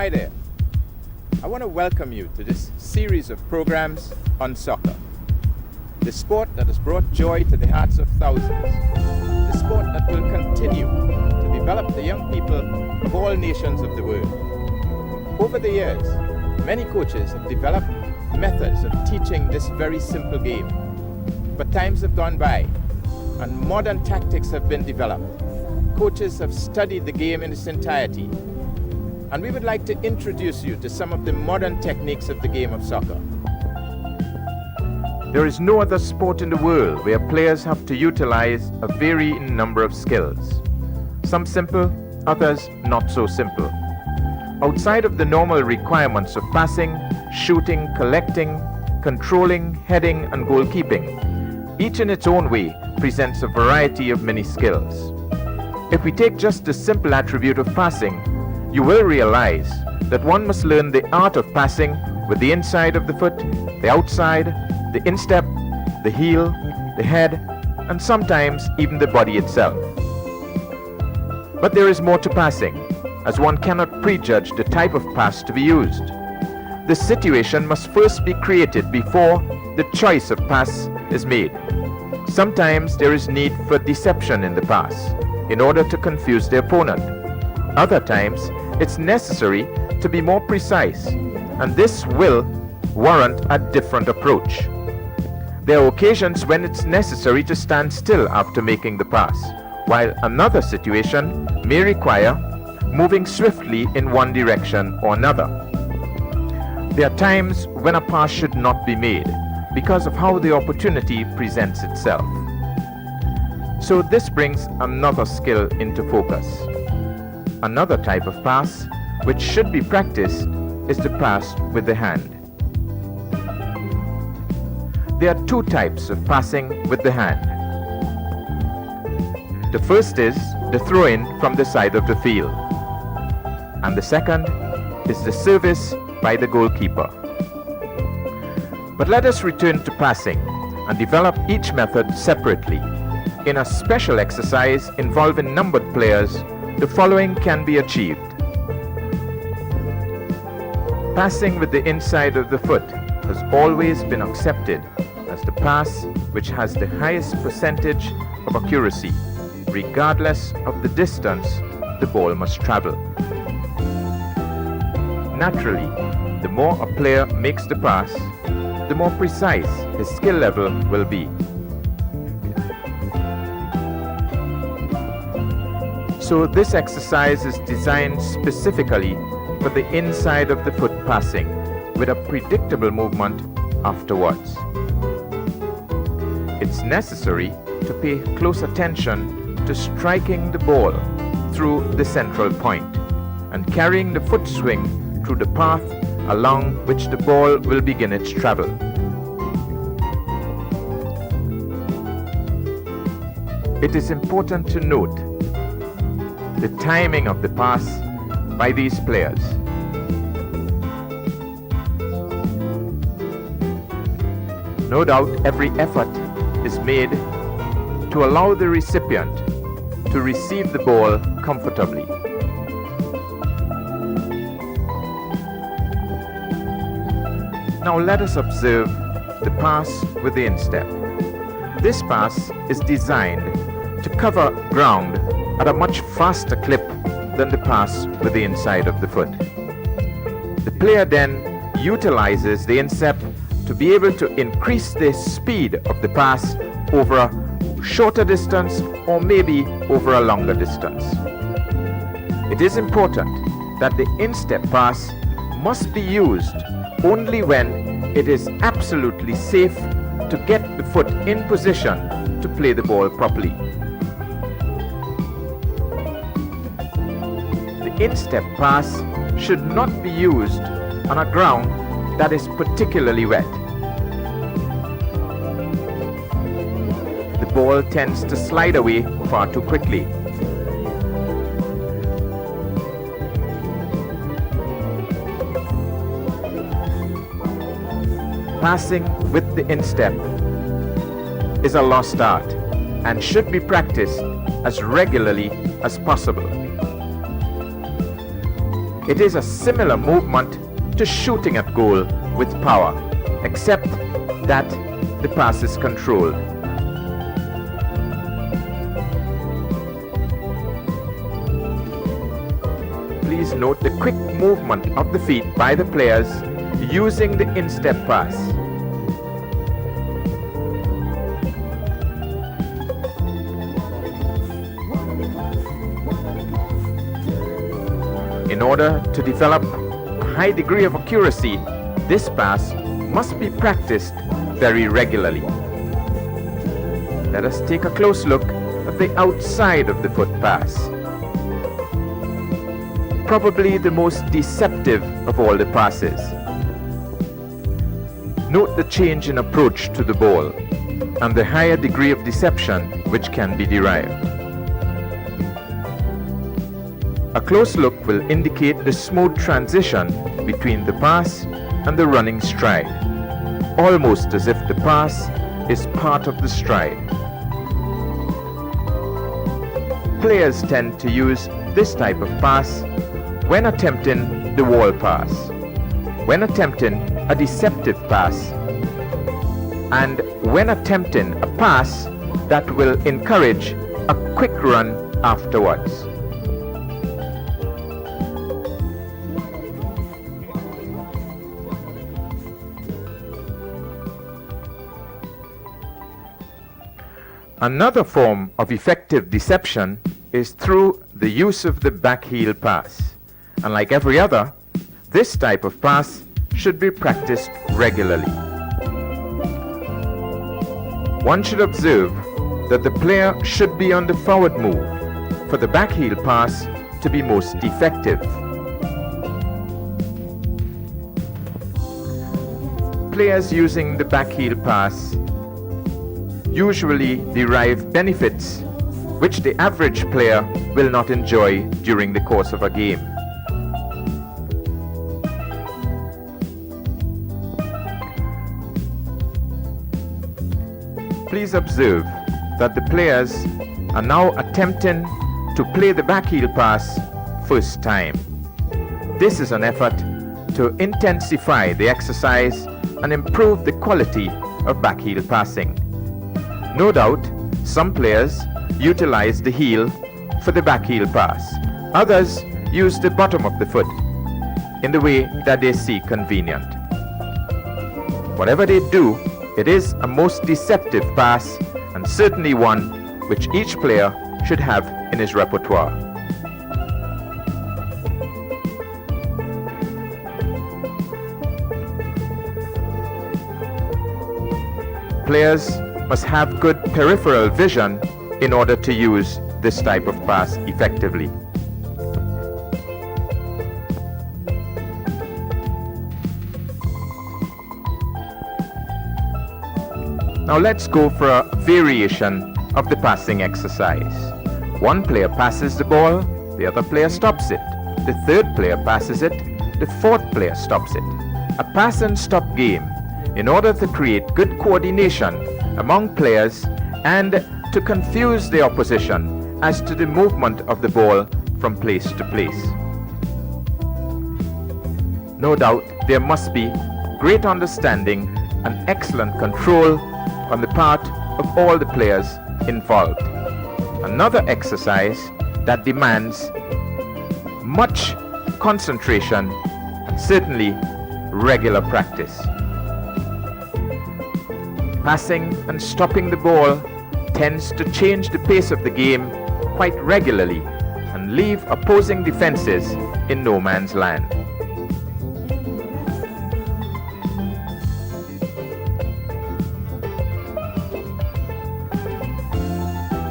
Hi there. I want to welcome you to this series of programs on soccer. The sport that has brought joy to the hearts of thousands. The sport that will continue to develop the young people of all nations of the world. Over the years, many coaches have developed methods of teaching this very simple game. But times have gone by and modern tactics have been developed. Coaches have studied the game in its entirety. And we would like to introduce you to some of the modern techniques of the game of soccer. There is no other sport in the world where players have to utilize a varying number of skills. Some simple, others not so simple. Outside of the normal requirements of passing, shooting, collecting, controlling, heading, and goalkeeping, each in its own way presents a variety of many skills. If we take just the simple attribute of passing, you will realize that one must learn the art of passing with the inside of the foot, the outside, the instep, the heel, the head, and sometimes even the body itself. But there is more to passing, as one cannot prejudge the type of pass to be used. The situation must first be created before the choice of pass is made. Sometimes there is need for deception in the pass in order to confuse the opponent. Other times, it's necessary to be more precise, and this will warrant a different approach. There are occasions when it's necessary to stand still after making the pass, while another situation may require moving swiftly in one direction or another. There are times when a pass should not be made because of how the opportunity presents itself. So this brings another skill into focus. Another type of pass which should be practiced is the pass with the hand. There are two types of passing with the hand. The first is the throw-in from the side of the field, and the second is the service by the goalkeeper. But let us return to passing and develop each method separately. In a special exercise involving numbered players, the following can be achieved. Passing with the inside of the foot has always been accepted as the pass which has the highest percentage of accuracy, regardless of the distance the ball must travel. Naturally, the more a player makes the pass, the more precise his skill level will be. So this exercise is designed specifically for the inside of the foot passing with a predictable movement afterwards. It's necessary to pay close attention to striking the ball through the central point and carrying the foot swing through the path along which the ball will begin its travel. It is important to note the timing of the pass by these players. No doubt every effort is made to allow the recipient to receive the ball comfortably. Now let us observe the pass with the instep. This pass is designed to cover ground at a much faster clip than the pass with the inside of the foot. The player then utilizes the instep to be able to increase the speed of the pass over a shorter distance or maybe over a longer distance. It is important that the instep pass must be used only when it is absolutely safe to get the foot in position to play the ball properly. The instep pass should not be used on a ground that is particularly wet. The ball tends to slide away far too quickly. Passing with the instep is a lost art and should be practiced as regularly as possible. It is a similar movement to shooting at goal with power, except that the pass is controlled. Please note the quick movement of the feet by the players using the instep pass. In order to develop a high degree of accuracy, this pass must be practiced very regularly. Let us take a close look at the outside of the foot pass. Probably the most deceptive of all the passes. Note the change in approach to the ball and the higher degree of deception which can be derived. A close look will indicate the smooth transition between the pass and the running stride, almost as if the pass is part of the stride. Players tend to use this type of pass when attempting the wall pass, when attempting a deceptive pass, and when attempting a pass that will encourage a quick run afterwards. Another form of effective deception is through the use of the back heel pass. And like every other, this type of pass should be practiced regularly. One should observe that the player should be on the forward move for the back heel pass to be most effective. Players using the back heel pass usually derive benefits which the average player will not enjoy during the course of a game. Please observe that the players are now attempting to play the back heel pass first time. This is an effort to intensify the exercise and improve the quality of back heel passing. No doubt, some players utilize the heel for the back heel pass. Others use the bottom of the foot in the way that they see convenient. Whatever they do, it is a most deceptive pass and certainly one which each player should have in his repertoire. Players must have good peripheral vision in order to use this type of pass effectively. Now let's go for a variation of the passing exercise. One player passes the ball, the other player stops it. The third player passes it, the fourth player stops it. A pass and stop game in order to create good coordination among players and to confuse the opposition as to the movement of the ball from place to place. No doubt there must be great understanding and excellent control on the part of all the players involved. Another exercise that demands much concentration and certainly regular practice. Passing and stopping the ball tends to change the pace of the game quite regularly and leave opposing defenses in no man's land.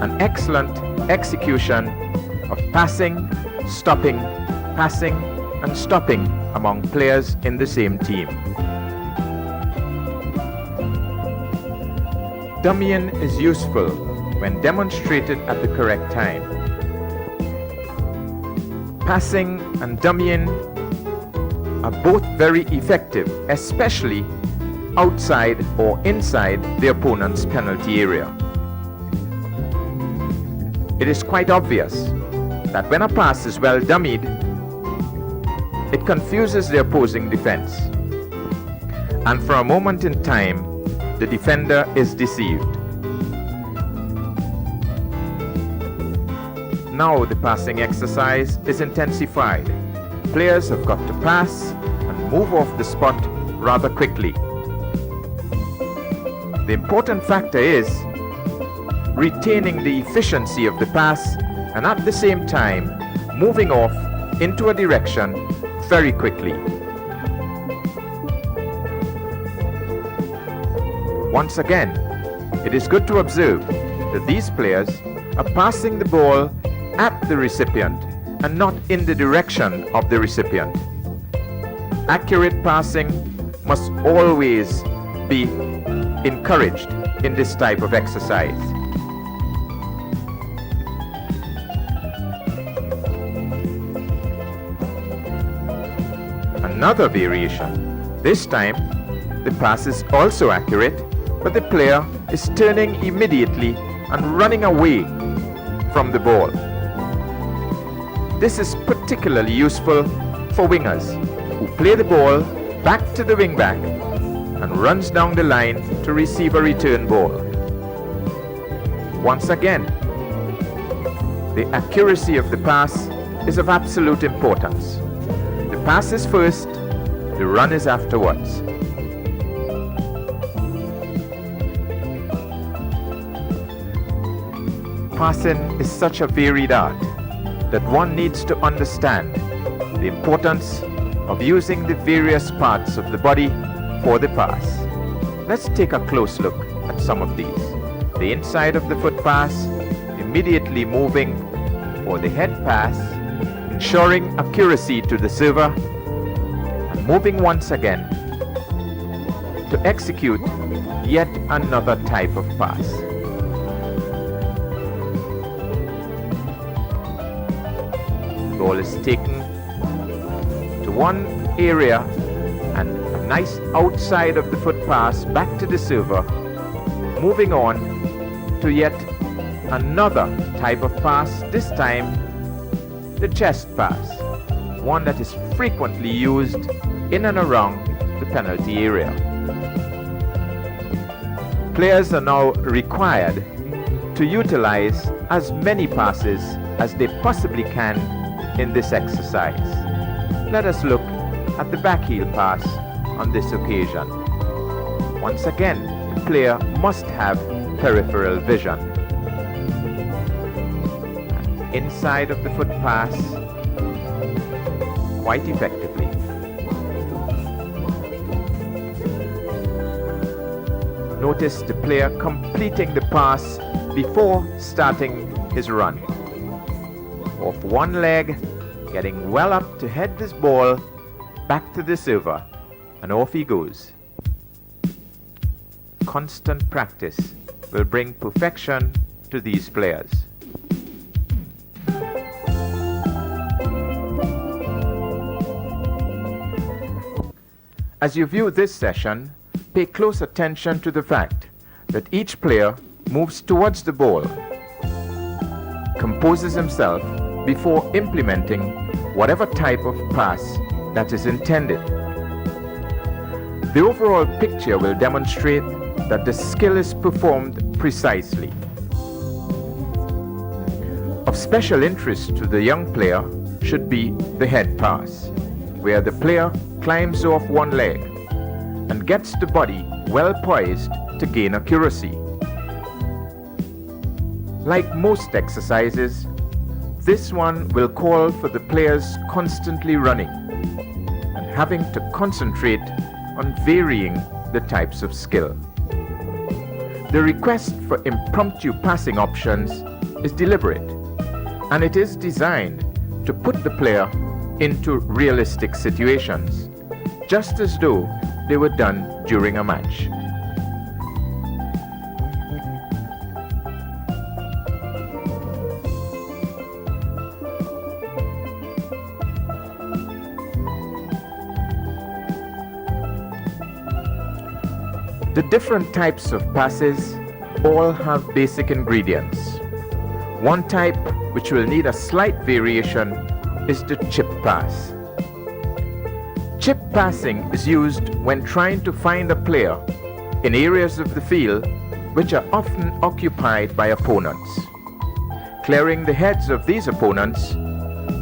An excellent execution of passing, stopping, passing, and stopping among players in the same team. Dummying is useful when demonstrated at the correct time. Passing and dummying are both very effective, especially outside or inside the opponent's penalty area. It is quite obvious that when a pass is well dummied, it confuses the opposing defense. And for a moment in time, the defender is deceived. Now the passing exercise is intensified. Players have got to pass and move off the spot rather quickly. The important factor is retaining the efficiency of the pass and at the same time moving off into a direction very quickly. Once again, it is good to observe that these players are passing the ball at the recipient and not in the direction of the recipient. Accurate passing must always be encouraged in this type of exercise. Another variation. This time, the pass is also accurate, but the player is turning immediately and running away from the ball. This is particularly useful for wingers who play the ball back to the wingback and runs down the line to receive a return ball. Once again, the accuracy of the pass is of absolute importance. The pass is first, the run is afterwards. Passing is such a varied art that one needs to understand the importance of using the various parts of the body for the pass. Let's take a close look at some of these. The inside of the foot pass, immediately moving for the head pass, ensuring accuracy to the server, and moving once again to execute yet another type of pass. The ball is taken to one area and a nice outside of the foot pass back to the server, moving on to yet another type of pass, this time the chest pass, one that is frequently used in and around the penalty area. Players are now required to utilize as many passes as they possibly can in this exercise. Let us look at the backheel pass on this occasion. Once again, the player must have peripheral vision. Inside of the foot pass, quite effectively. Notice the player completing the pass before starting his run. Off one leg, getting well up to head this ball back to the server, and off he goes. Constant practice will bring perfection to these players. As you view this session, pay close attention to the fact that each player moves towards the ball, composes himself before implementing whatever type of pass that is intended. The overall picture will demonstrate that the skill is performed precisely. Of special interest to the young player should be the head pass, where the player climbs off one leg and gets the body well poised to gain accuracy. Like most exercises, this one will call for the players constantly running and having to concentrate on varying the types of skill. The request for impromptu passing options is deliberate, and it is designed to put the player into realistic situations, just as though they were done during a match. The different types of passes all have basic ingredients. One type which will need a slight variation is the chip pass. chip passing is used when trying to find a player in areas of the field which are often occupied by opponents. Clearing the heads of these opponents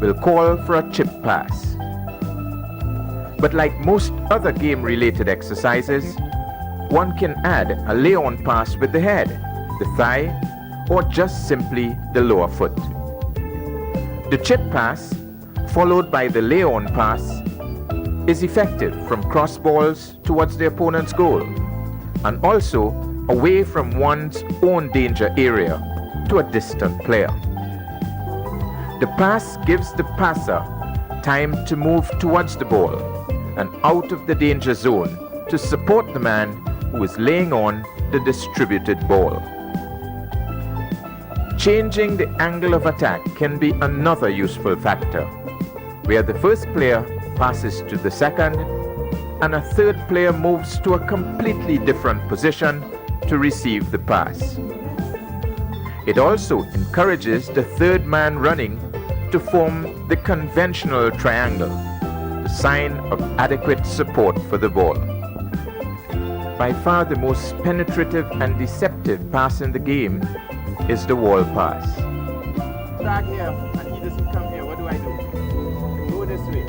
will call for a chip pass. But like most other game-related exercises, one can add a lay-on pass with the head, the thigh, or just simply the lower foot. The chip pass, followed by the lay-on pass, is effective from cross balls towards the opponent's goal, and also away from one's own danger area to a distant player. The pass gives the passer time to move towards the ball and out of the danger zone to support the man who is laying on the distributed ball. Changing the angle of attack can be another useful factor, where the first player passes to the second and a third player moves to a completely different position to receive the pass. It also encourages the third man running to form the conventional triangle, the sign of adequate support for the ball. By far the most penetrative and deceptive pass in the game is the wall pass. Drag here and he doesn't come here, what do I do? Go this way.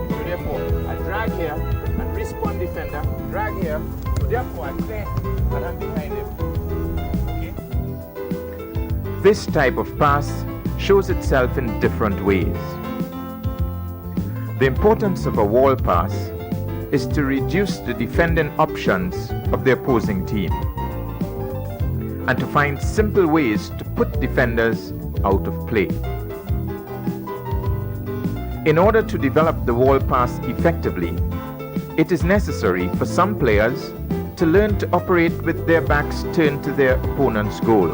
So therefore, I drag here and respond defender, drag here, so therefore I clear and I'm behind him. Okay? This type of pass shows itself in different ways. The importance of a wall pass is to reduce the defending options of the opposing team and to find simple ways to put defenders out of play. In order to develop the wall pass effectively, it is necessary for some players to learn to operate with their backs turned to their opponent's goal,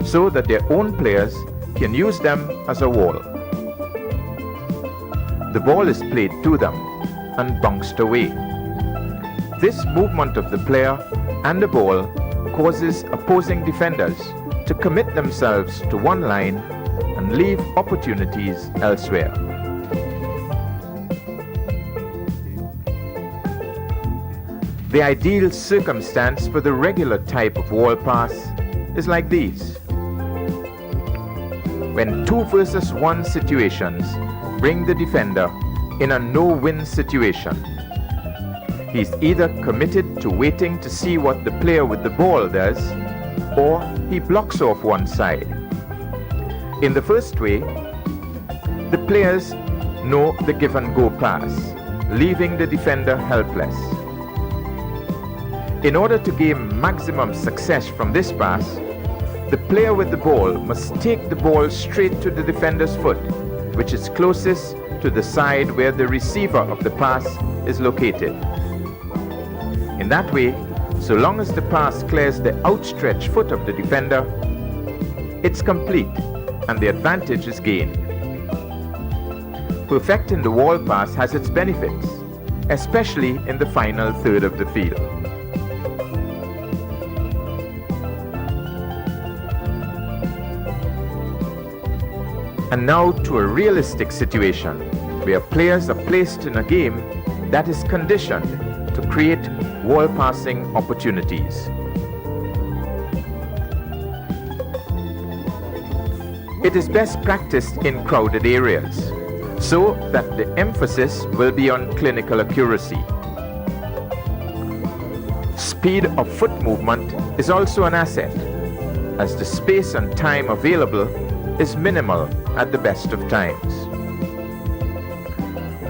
so that their own players can use them as a wall. The ball is played to them and bounced away. This movement of the player and the ball causes opposing defenders to commit themselves to one line and leave opportunities elsewhere. The ideal circumstance for the regular type of wall pass is like these. When 2 versus 1 situations bring the defender in a no-win situation, he's either committed to waiting to see what the player with the ball does, or he blocks off one side. In the first way, the players know the give-and-go pass, leaving the defender helpless. In order to gain maximum success from this pass, the player with the ball must take the ball straight to the defender's foot, which is closest to the side where the receiver of the pass is located. In that way, so long as the pass clears the outstretched foot of the defender, it's complete and the advantage is gained. Perfecting the wall pass has its benefits, especially in the final third of the field. And now to a realistic situation where players are placed in a game that is conditioned to create wall passing opportunities. It is best practiced in crowded areas so that the emphasis will be on clinical accuracy. Speed of foot movement is also an asset, as the space and time available is minimal at the best of times.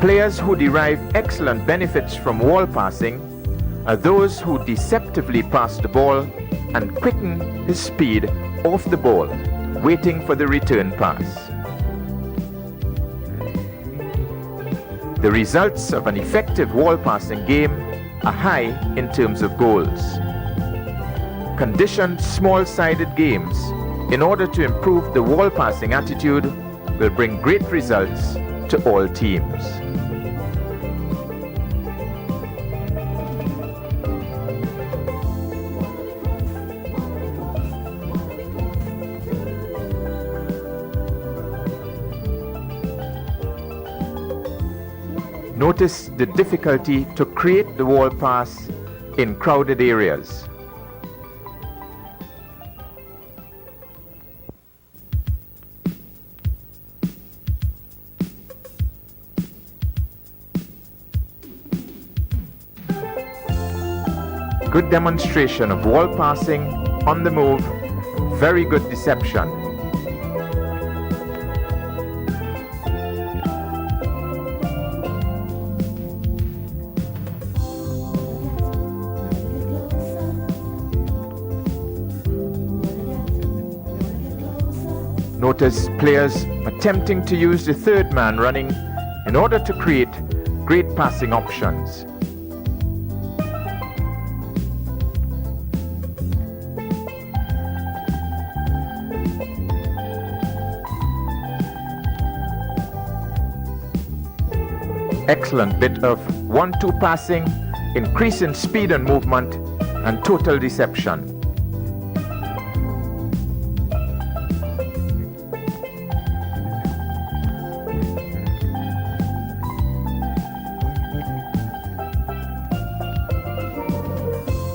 Players who derive excellent benefits from wall passing are those who deceptively pass the ball and quicken his speed off the ball, waiting for the return pass. The results of an effective wall passing game are high in terms of goals. Conditioned small-sided games in order to improve the wall passing attitude will bring great results to all teams. Notice the difficulty to create the wall pass in crowded areas. Good demonstration of wall passing on the move, very good deception. Notice players attempting to use the third man running in order to create great passing options. Excellent bit of 1-2 passing, increasing speed and movement, and total deception.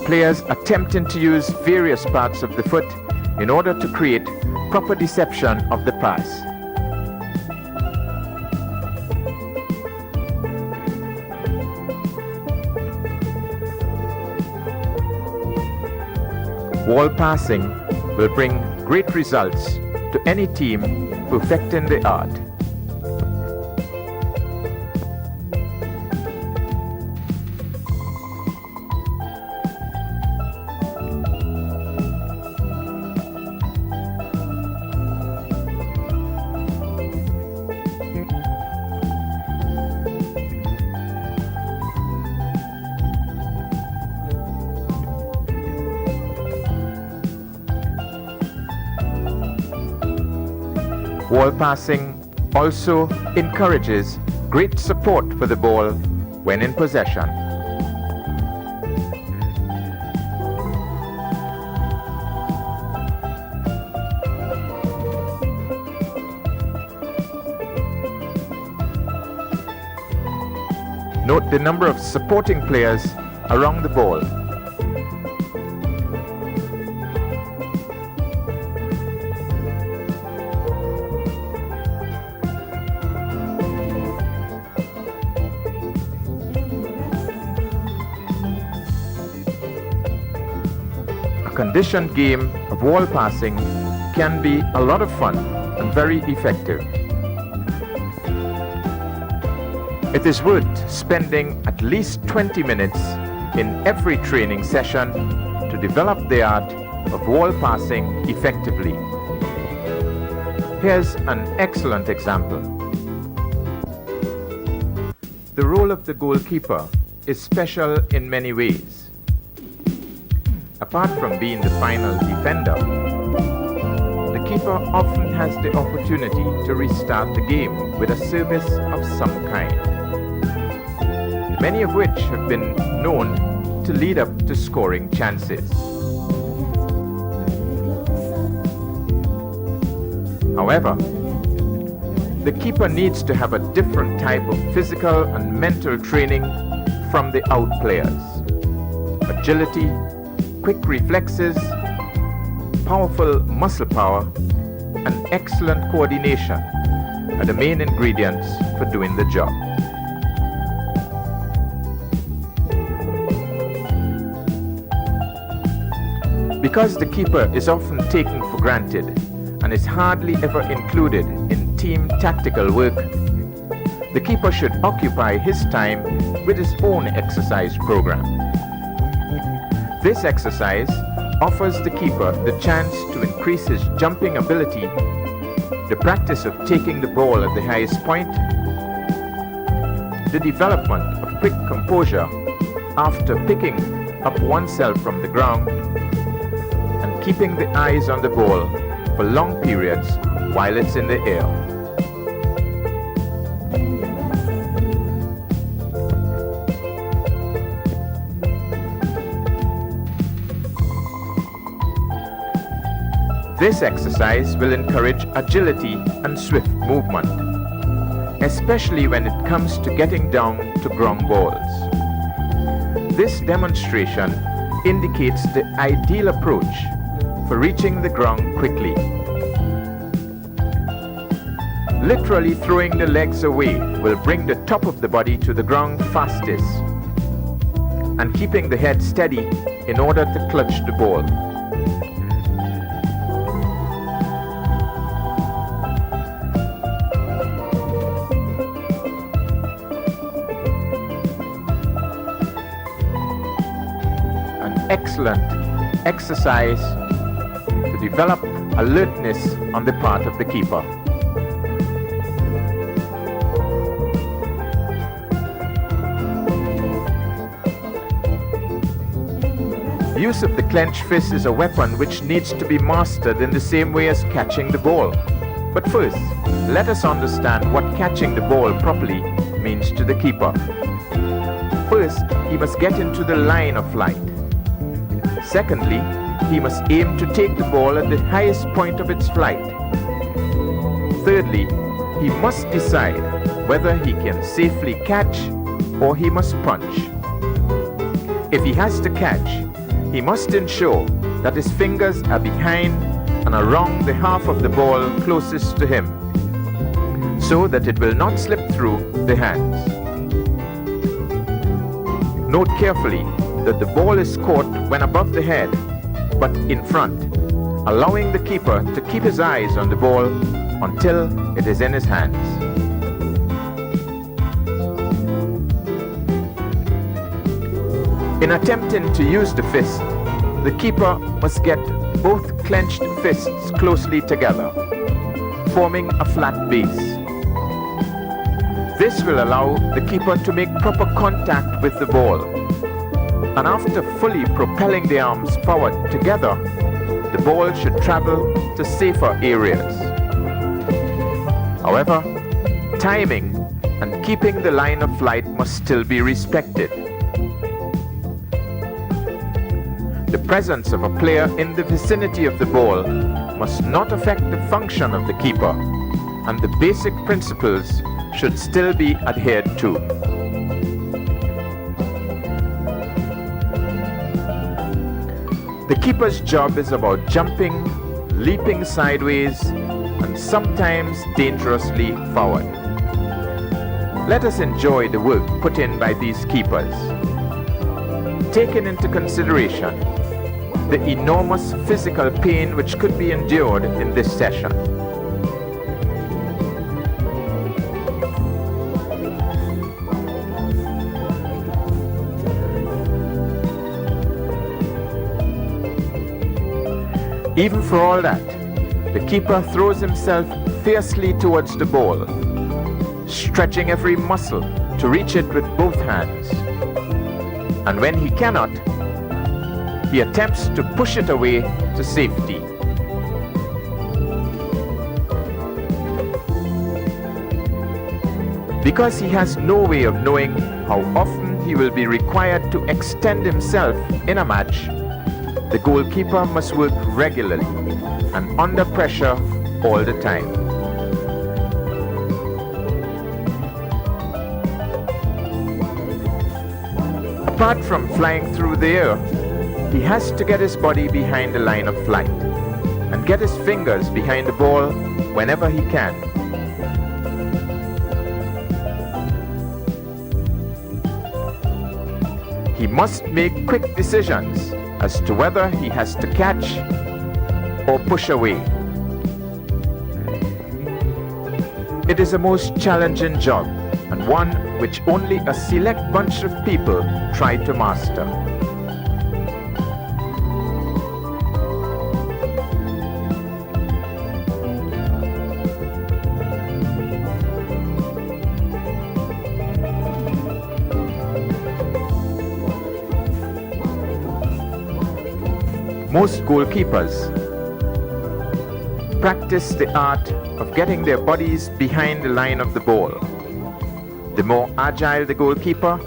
Players attempting to use various parts of the foot in order to create proper deception of the pass. Wall passing will bring great results to any team perfecting the art. Wall passing also encourages great support for the ball when in possession. Note the number of supporting players around the ball. A conditioned game of wall passing can be a lot of fun and very effective. It is worth spending at least 20 minutes in every training session to develop the art of wall passing effectively. Here's an excellent example. The role of the goalkeeper is special in many ways. Apart from being the final defender, the keeper often has the opportunity to restart the game with a service of some kind, many of which have been known to lead up to scoring chances. However, the keeper needs to have a different type of physical and mental training from the out players. Agility, quick reflexes, powerful muscle power, and excellent coordination are the main ingredients for doing the job. Because the keeper is often taken for granted and is hardly ever included in team tactical work, the keeper should occupy his time with his own exercise program. This exercise offers the keeper the chance to increase his jumping ability, the practice of taking the ball at the highest point, the development of quick composure after picking up oneself from the ground, and keeping the eyes on the ball for long periods while it's in the air. This exercise will encourage agility and swift movement. especially when it comes to getting down to ground balls. This demonstration indicates the ideal approach for reaching the ground quickly. Literally throwing the legs away will bring the top of the body to the ground fastest, and keeping the head steady in order to clutch the ball. An excellent exercise to develop alertness on the part of the keeper. Use of the clenched fist is a weapon which needs to be mastered in the same way as catching the ball. But first, let us understand what catching the ball properly means to the keeper. First, he must get into the line of flight. Secondly, he must aim to take the ball at the highest point of its flight. Thirdly, he must decide whether he can safely catch or he must punch. If he has to catch, he must ensure that his fingers are behind and around the half of the ball closest to him, so that it will not slip through the hands. Note carefully that the ball is caught when above the head, but in front, allowing the keeper to keep his eyes on the ball until it is in his hands. In attempting to use the fist, the keeper must get both clenched fists closely together, forming a flat base. This will allow the keeper to make proper contact with the ball, and after fully propelling the arms forward together, the ball should travel to safer areas. However, timing and keeping the line of flight must still be respected. The presence of a player in the vicinity of the ball must not affect the function of the keeper, and the basic principles should still be adhered to. The keeper's job is about jumping, leaping sideways, and sometimes dangerously forward. Let us enjoy the work put in by these keepers, taking into consideration the enormous physical pain which could be endured in this session. Even for all that, the keeper throws himself fiercely towards the ball, stretching every muscle to reach it with both hands. And when he cannot, he attempts to push it away to safety. Because he has no way of knowing how often he will be required to extend himself in a match, the goalkeeper must work regularly and under pressure all the time. Apart from flying through the air, he has to get his body behind the line of flight and get his fingers behind the ball whenever he can. He must make quick decisions as to whether he has to catch or push away. It is a most challenging job, and one which only a select bunch of people try to master. Most goalkeepers practice the art of getting their bodies behind the line of the ball. The more agile the goalkeeper,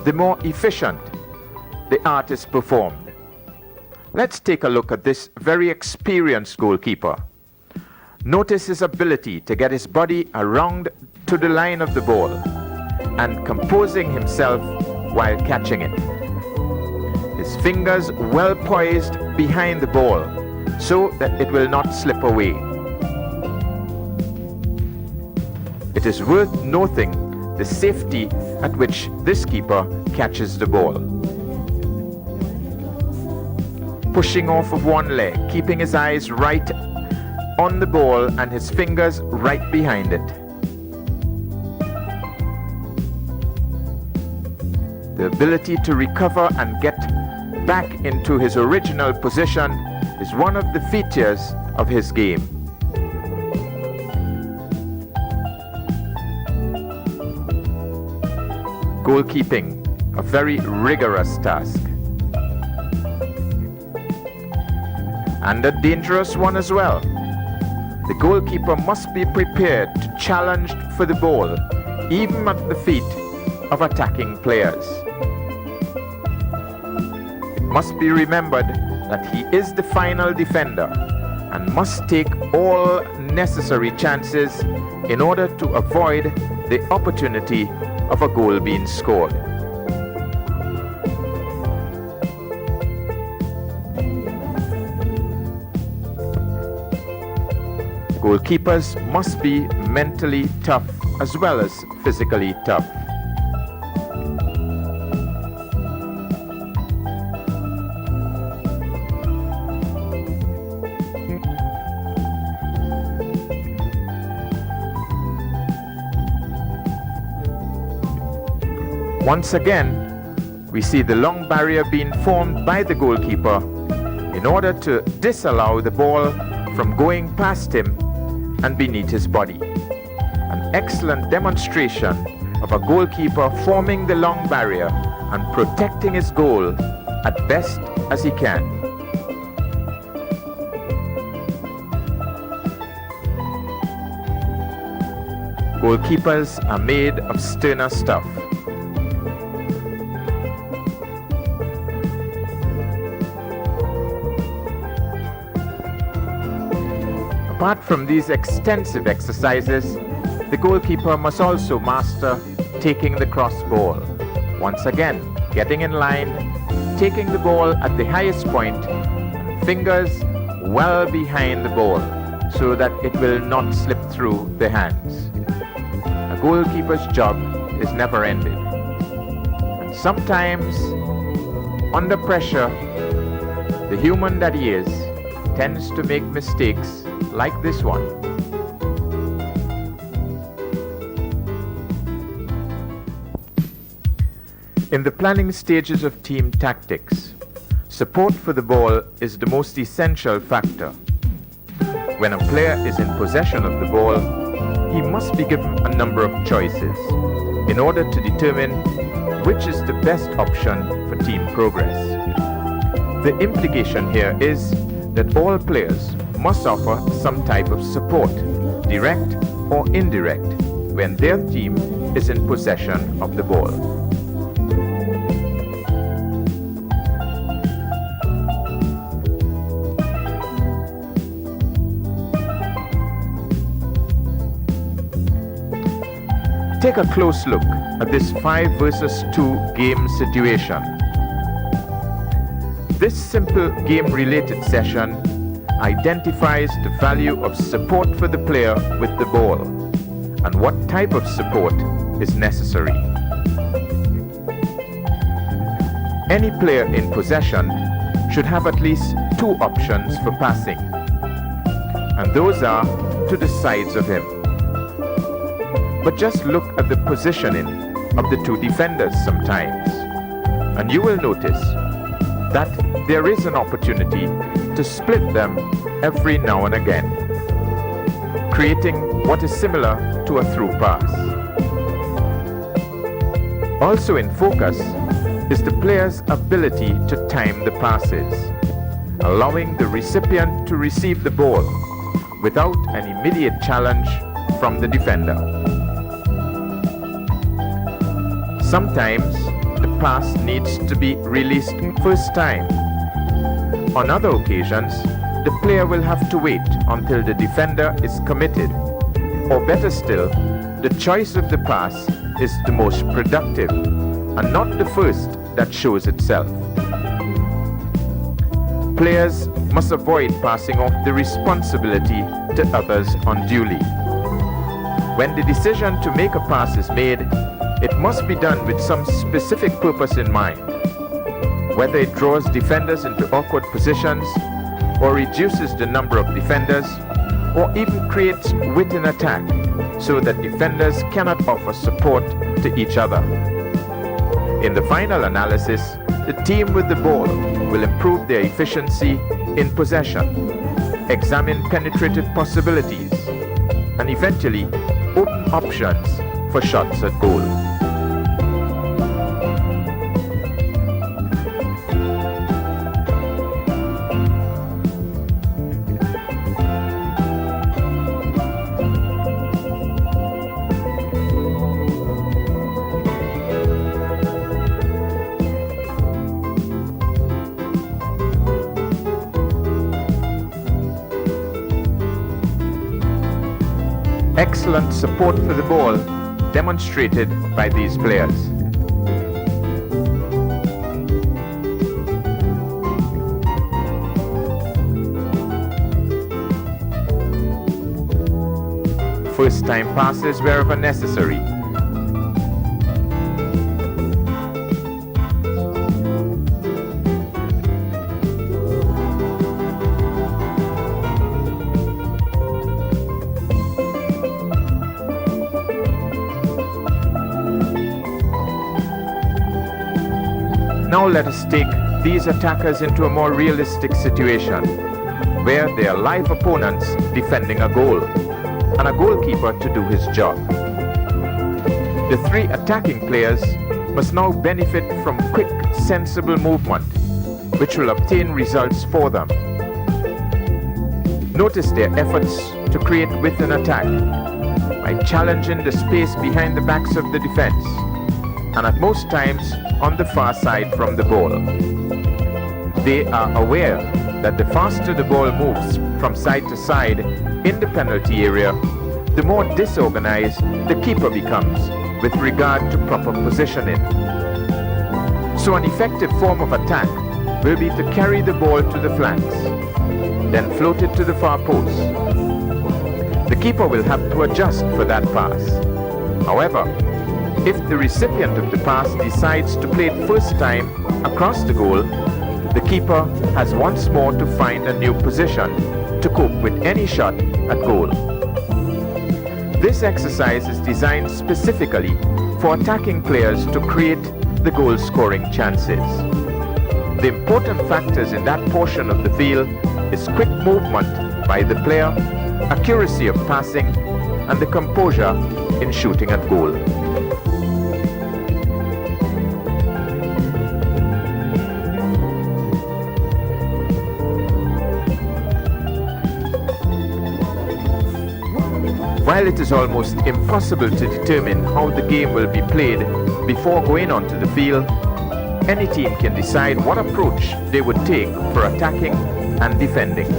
the more efficient the art is performed. Let's take a look at this very experienced goalkeeper. Notice his ability to get his body around to the line of the ball and composing himself while catching it. His fingers well poised behind the ball so that it will not slip away. It is worth noting the safety at which this keeper catches the ball. Pushing off of one leg, keeping his eyes right on the ball and his fingers right behind it. The ability to recover and get back into his original position is one of the features of his game. Goalkeeping, a very rigorous task. And a dangerous one as well. The goalkeeper must be prepared to challenge for the ball, even at the feet of attacking players. It must be remembered that he is the final defender and must take all necessary chances in order to avoid the opportunity of a goal being scored. Goalkeepers must be mentally tough as well as physically tough. Once again, we see the long barrier being formed by the goalkeeper in order to disallow the ball from going past him and beneath his body. An excellent demonstration of a goalkeeper forming the long barrier and protecting his goal at best as he can. Goalkeepers are made of sterner stuff. Apart from these extensive exercises, the goalkeeper must also master taking the cross ball. Once again, getting in line, taking the ball at the highest point, and fingers well behind the ball so that it will not slip through the hands. A goalkeeper's job is never ended. And sometimes, under pressure, the human that he is tends to make mistakes like this one. In the planning stages of team tactics, support for the ball is the most essential factor. When a player is in possession of the ball, he must be given a number of choices in order to determine which is the best option for team progress. The implication here is that all players must offer some type of support, direct or indirect, when their team is in possession of the ball. Take a close look at this 5 versus 2 game situation. This simple game-related session identifies the value of support for the player with the ball and what type of support is necessary. Any player in possession should have at least 2 options for passing, and those are to the sides of him. But just look at the positioning of the 2 defenders sometimes, and you will notice that there is an opportunity to split them every now and again, creating what is similar to a through pass. Also in focus is the player's ability to time the passes, allowing the recipient to receive the ball without an immediate challenge from the defender. Sometimes the pass needs to be released first time. On other occasions, the player will have to wait until the defender is committed, or better still, the choice of the pass is the most productive and not the first that shows itself. Players must avoid passing off the responsibility to others unduly. When the decision to make a pass is made, it must be done with some specific purpose in mind, whether it draws defenders into awkward positions, or reduces the number of defenders, or even creates width in attack so that defenders cannot offer support to each other. In the final analysis, the team with the ball will improve their efficiency in possession, examine penetrative possibilities, and eventually open options for shots at goal. Excellent support for the ball demonstrated by these players. First-time passes wherever necessary. Now let us take these attackers into a more realistic situation, where they are live opponents defending a goal, and a goalkeeper to do his job. The three attacking players must now benefit from quick, sensible movement, which will obtain results for them. Notice their efforts to create width in attack by challenging the space behind the backs of the defense, and at most times on the far side from the ball. They are aware that the faster the ball moves from side to side in the penalty area, the more disorganized the keeper becomes with regard to proper positioning. So an effective form of attack will be to carry the ball to the flanks, then float it to the far post. The keeper will have to adjust for that pass. However, if the recipient of the pass decides to play it first time across the goal, the keeper has once more to find a new position to cope with any shot at goal. This exercise is designed specifically for attacking players to create the goal-scoring chances. The important factors in that portion of the field is quick movement by the player, accuracy of passing, and the composure in shooting at goal. While it is almost impossible to determine how the game will be played before going onto the field, any team can decide what approach they would take for attacking and defending.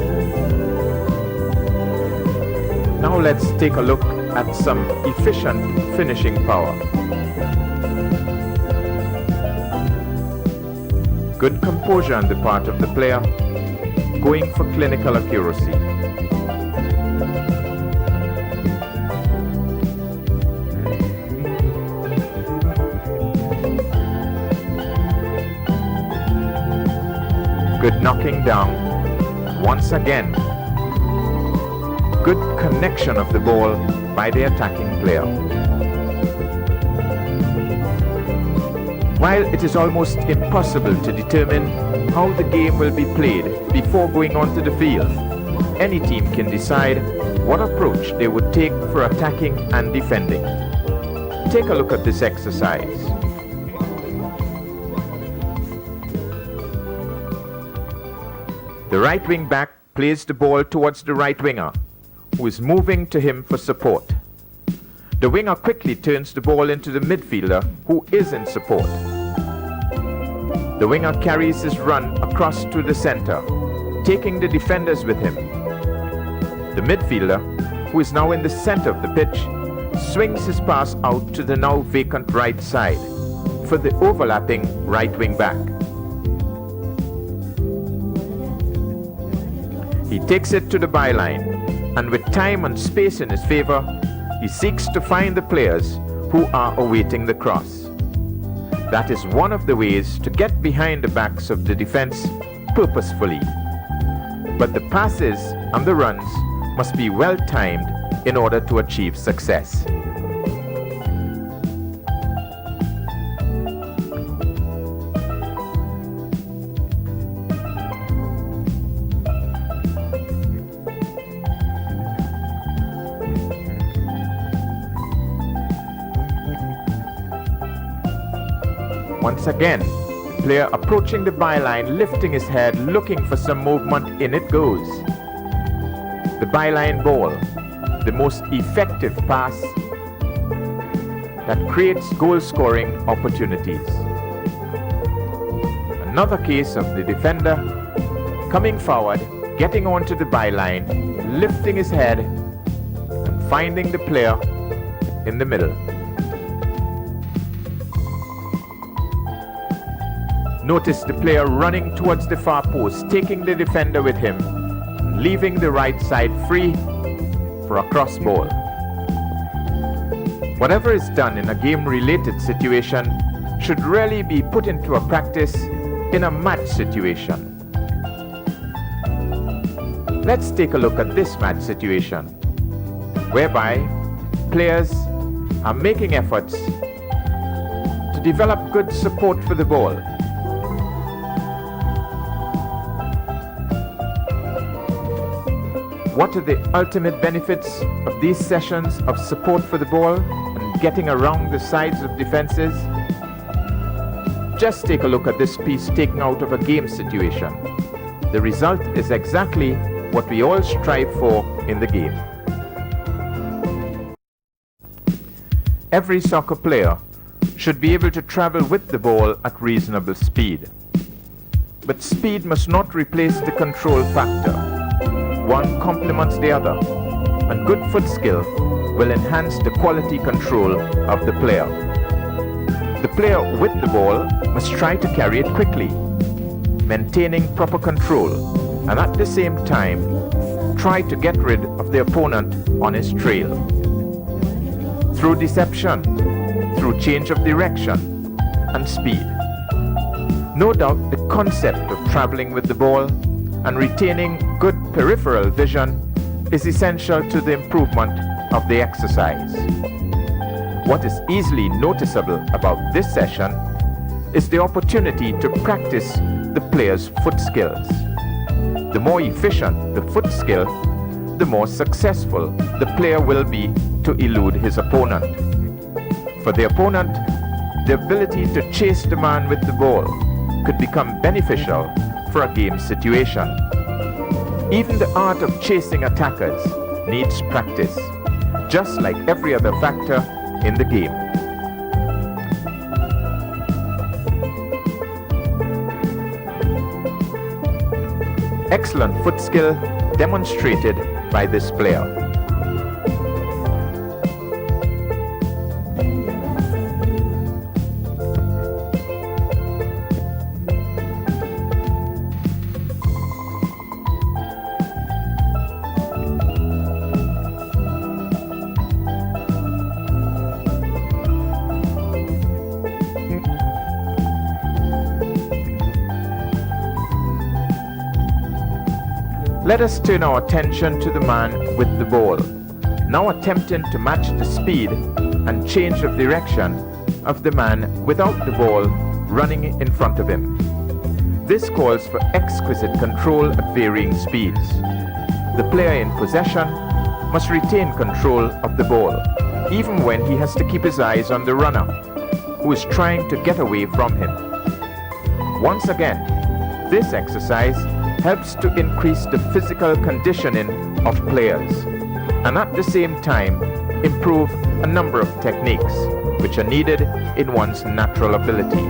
Now let's take a look at some efficient finishing power. Good composure on the part of the player, going for clinical accuracy. Good knocking down, once again. Good connection of the ball by the attacking player. While it is almost impossible to determine how the game will be played before going onto the field, any team can decide what approach they would take for attacking and defending. Take a look at this exercise. The right wing back plays the ball towards the right winger, who is moving to him for support. The winger quickly turns the ball into the midfielder, who is in support. The winger carries his run across to the center, taking the defenders with him. The midfielder, who is now in the center of the pitch, swings his pass out to the now vacant right side for the overlapping right wing back. He takes it to the byline, and with time and space in his favor, he seeks to find the players who are awaiting the cross. That is one of the ways to get behind the backs of the defense purposefully. But the passes and the runs must be well timed in order to achieve success. Once again, the player approaching the byline, lifting his head, looking for some movement, in it goes. The byline ball, the most effective pass that creates goal-scoring opportunities. Another case of the defender coming forward, getting onto the byline, lifting his head, and finding the player in the middle. Notice the player running towards the far post, taking the defender with him, leaving the right side free for a cross ball. Whatever is done in a game-related situation should really be put into a practice in a match situation. Let's take a look at this match situation, whereby players are making efforts to develop good support for the ball. What are the ultimate benefits of these sessions of support for the ball and getting around the sides of defenses? Just take a look at this piece taken out of a game situation. The result is exactly what we all strive for in the game. Every soccer player should be able to travel with the ball at reasonable speed. But speed must not replace the control factor. One complements the other, and good foot skill will enhance the quality control of the player. The player with the ball must try to carry it quickly, maintaining proper control, and at the same time try to get rid of the opponent on his trail. Through deception, through change of direction, and speed. No doubt the concept of traveling with the ball and retaining good peripheral vision is essential to the improvement of the exercise. What is easily noticeable about this session is the opportunity to practice the player's foot skills. The more efficient the foot skill, the more successful the player will be to elude his opponent. For the opponent, the ability to chase the man with the ball could become beneficial for a game situation. Even the art of chasing attackers needs practice, just like every other factor in the game. Excellent foot skill demonstrated by this player. Let us turn our attention to the man with the ball, now attempting to match the speed and change of direction of the man without the ball running in front of him. This calls for exquisite control at varying speeds. The player in possession must retain control of the ball, even when he has to keep his eyes on the runner, who is trying to get away from him. Once again, this exercise helps to increase the physical conditioning of players and at the same time improve a number of techniques which are needed in one's natural ability.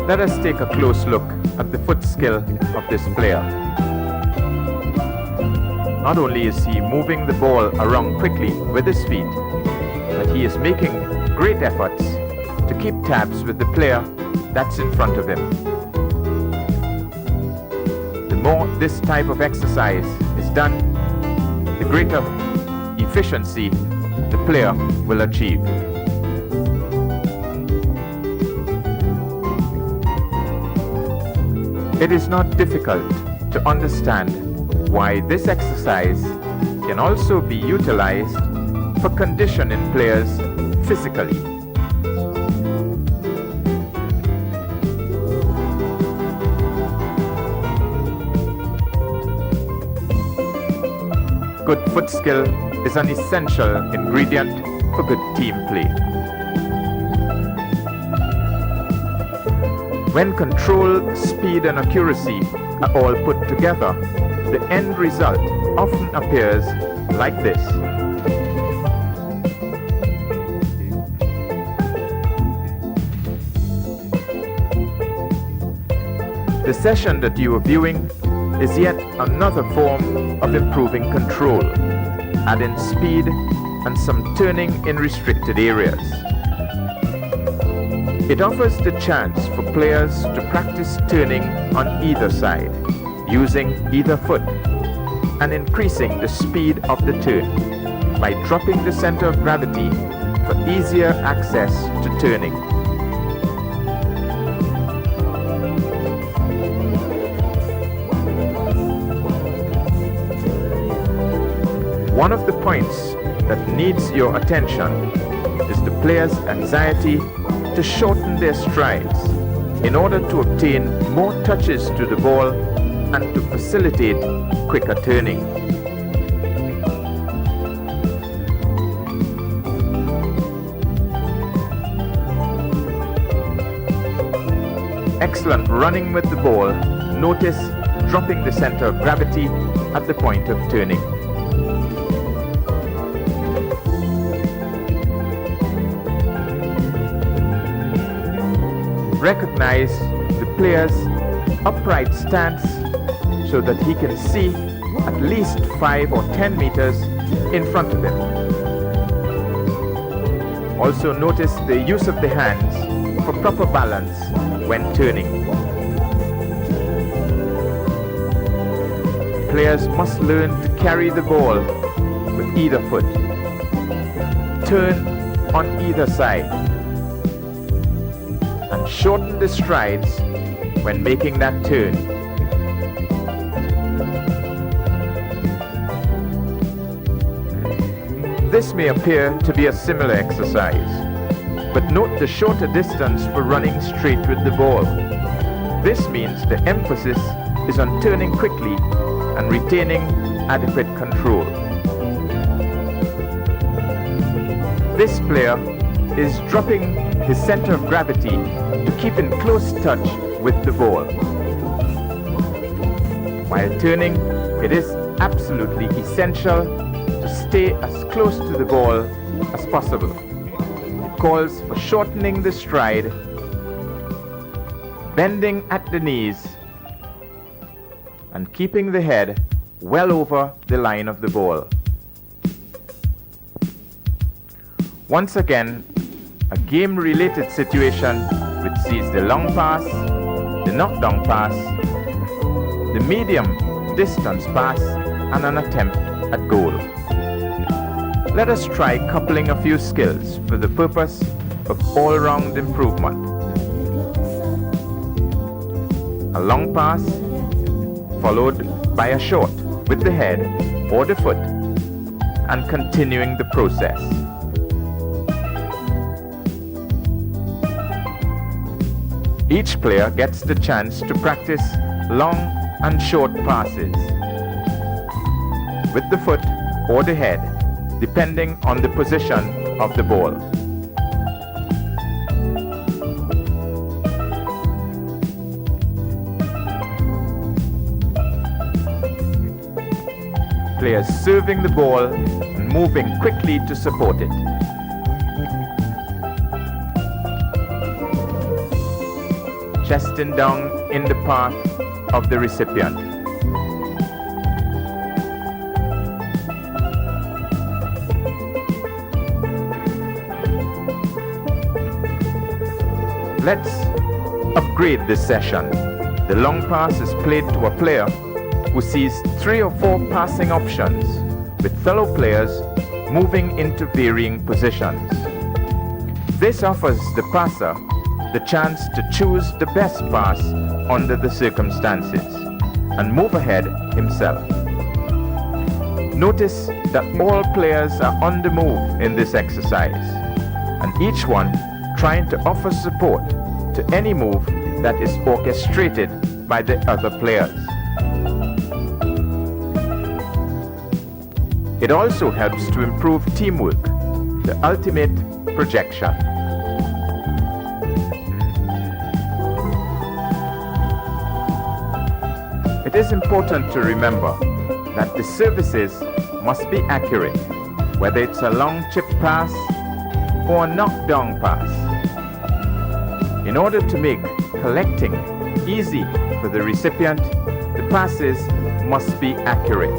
Let us take a close look at the foot skill of this player. Not only is he moving the ball around quickly with his feet, but he is making great efforts to keep tabs with the player that's in front of him. The more this type of exercise is done, the greater efficiency the player will achieve. It is not difficult to understand why this exercise can also be utilized for conditioning players physically. Good foot skill is an essential ingredient for good team play. When control, speed, and accuracy are all put together, the end result often appears like this. The session that you are viewing is yet another form of improving control, adding speed and some turning in restricted areas. It offers the chance for players to practice turning on either side, using either foot, and increasing the speed of the turn by dropping the center of gravity for easier access to turning. One of the points that needs your attention is the player's anxiety to shorten their strides in order to obtain more touches to the ball and to facilitate quicker turning. Excellent running with the ball. Notice dropping the center of gravity at the point of turning. Recognize the player's upright stance so that he can see at least 5 or 10 meters in front of him. Also notice the use of the hands for proper balance when turning. Players must learn to carry the ball with either foot, turn on either side, and shorten the strides when making that turn. This may appear to be a similar exercise, but note the shorter distance for running straight with the ball. This means the emphasis is on turning quickly and retaining adequate control. This player is dropping his center of gravity to keep in close touch with the ball. While turning, it is absolutely essential to stay as close to the ball as possible. It calls for shortening the stride, bending at the knees, and keeping the head well over the line of the ball. Once again, a game-related situation which sees the long pass, the knockdown pass, the medium distance pass, and an attempt at goal. Let us try coupling a few skills for the purpose of all-round improvement. A long pass followed by a short with the head or the foot, and continuing the process. Each player gets the chance to practice long and short passes with the foot or the head, depending on the position of the ball. Players serving the ball and moving quickly to support it. chesting down in the path of the recipient. Let's upgrade this session. The long pass is played to a player who sees 3 or 4 passing options, with fellow players moving into varying positions. This offers the passer the chance to choose the best pass under the circumstances and move ahead himself. Notice that all players are on the move in this exercise, and each one trying to offer support to any move that is orchestrated by the other players. It also helps to improve teamwork, the ultimate projection. It is important to remember that the services must be accurate, whether it's a long chip pass or a knockdown pass. In order to make collecting easy for the recipient, the passes must be accurate.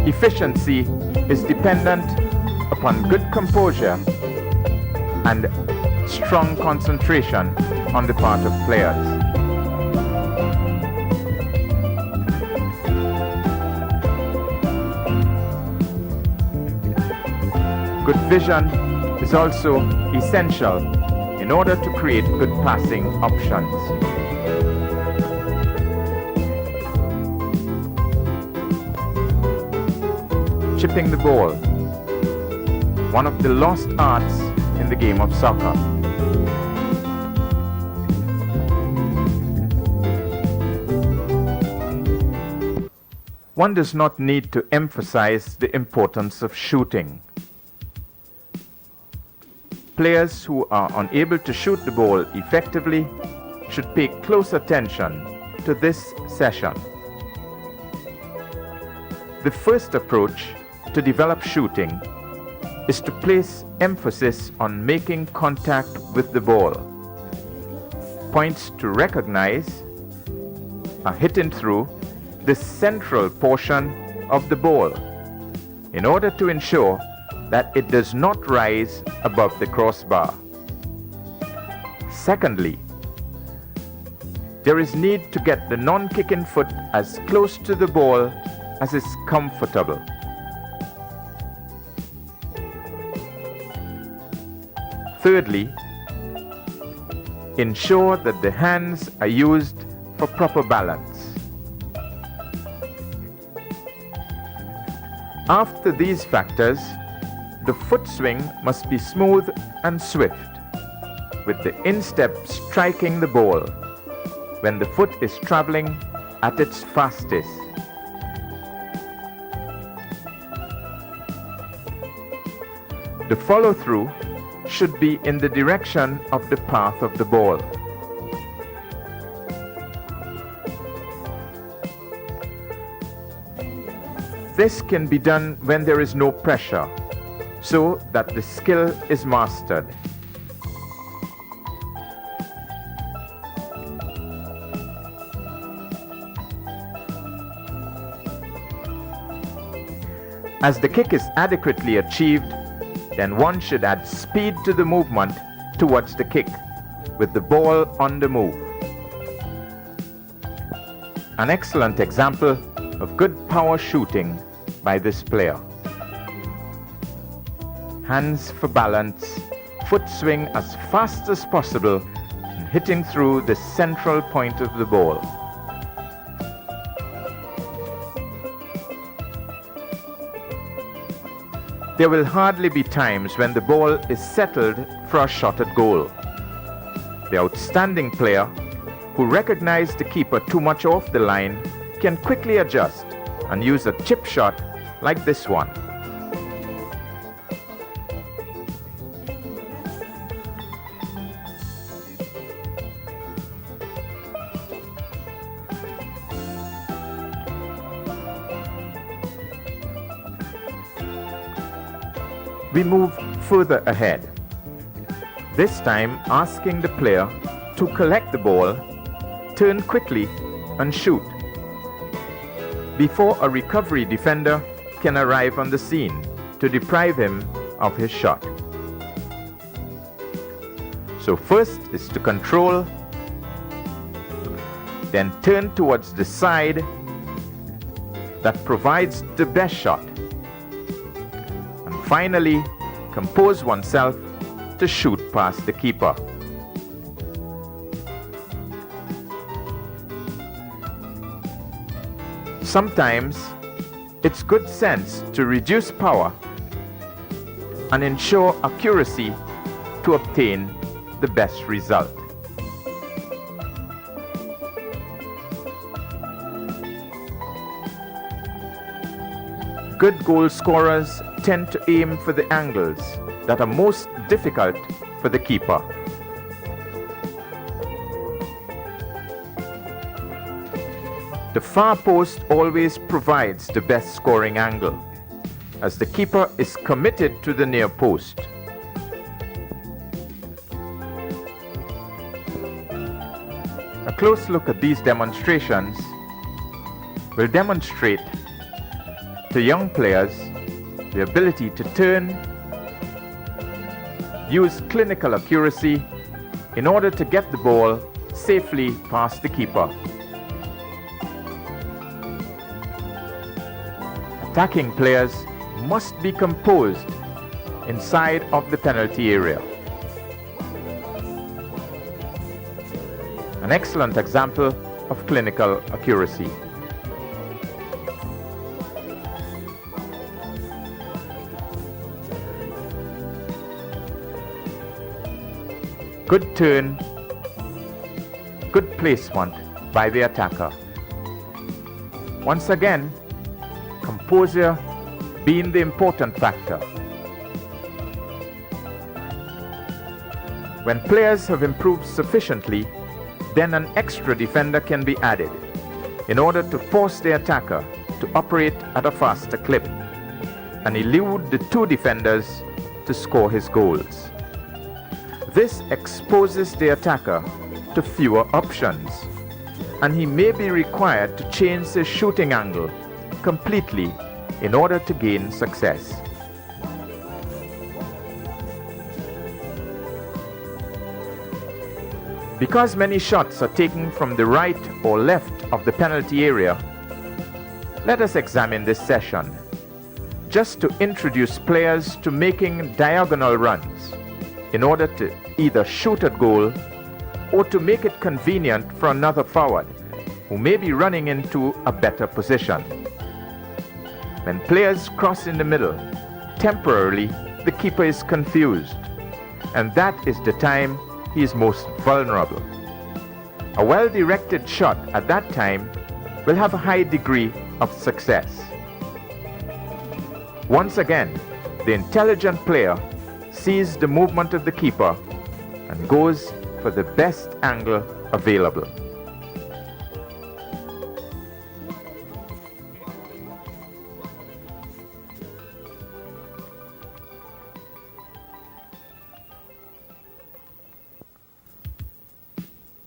Efficiency is dependent upon good composure and strong concentration on the part of players. Good vision is also essential in order to create good passing options. Chipping the ball, one of the lost arts in the game of soccer. One does not need to emphasize the importance of shooting. Players who are unable to shoot the ball effectively should pay close attention to this session. The first approach to develop shooting is to place emphasis on making contact with the ball. Points to recognize are hitting through the central portion of the ball in order to ensure that it does not rise above the crossbar. Secondly, there is need to get the non-kicking foot as close to the ball as is comfortable. Thirdly, ensure that the hands are used for proper balance. After these factors, the foot swing must be smooth and swift, with the instep striking the ball when the foot is traveling at its fastest. The follow-through should be in the direction of the path of the ball. This can be done when there is no pressure, so that the skill is mastered. As the kick is adequately achieved, then one should add speed to the movement towards the kick, with the ball on the move. An excellent example of good power shooting by this player. Hands for balance, foot swing as fast as possible, and hitting through the central point of the ball. There will hardly be times when the ball is settled for a shot at goal. The outstanding player, who recognized the keeper too much off the line, can quickly adjust and use a chip shot like this one. We move further ahead. this time asking the player to collect the ball, turn quickly and shoot before a recovery defender can arrive on the scene to deprive him of his shot. So first is to control, then turn towards the side that provides the best shot, and finally compose oneself to shoot past the keeper. Sometimes it's good sense to reduce power and ensure accuracy to obtain the best result. Good goal scorers tend to aim for the angles that are most difficult for the keeper. The far post always provides the best scoring angle, as the keeper is committed to the near post. A close look at these demonstrations will demonstrate to young players the ability to turn, use clinical accuracy in order to get the ball safely past the keeper. Attacking players must be composed inside of the penalty area. An excellent example of clinical accuracy. Good turn, good placement by the attacker. Once again, composure being the important factor. When players have improved sufficiently, then an extra defender can be added in order to force the attacker to operate at a faster clip and elude the two defenders to score his goals. This exposes the attacker to fewer options, and he may be required to change his shooting angle completely in order to gain success. Because many shots are taken from the right or left of the penalty area, let us examine this session just to introduce players to making diagonal runs in order to either shoot at goal or to make it convenient for another forward who may be running into a better position. When players cross in the middle, temporarily the keeper is confused, and that is the time he is most vulnerable. A well-directed shot at that time will have a high degree of success. Once again, the intelligent player sees the movement of the keeper and goes for the best angle available.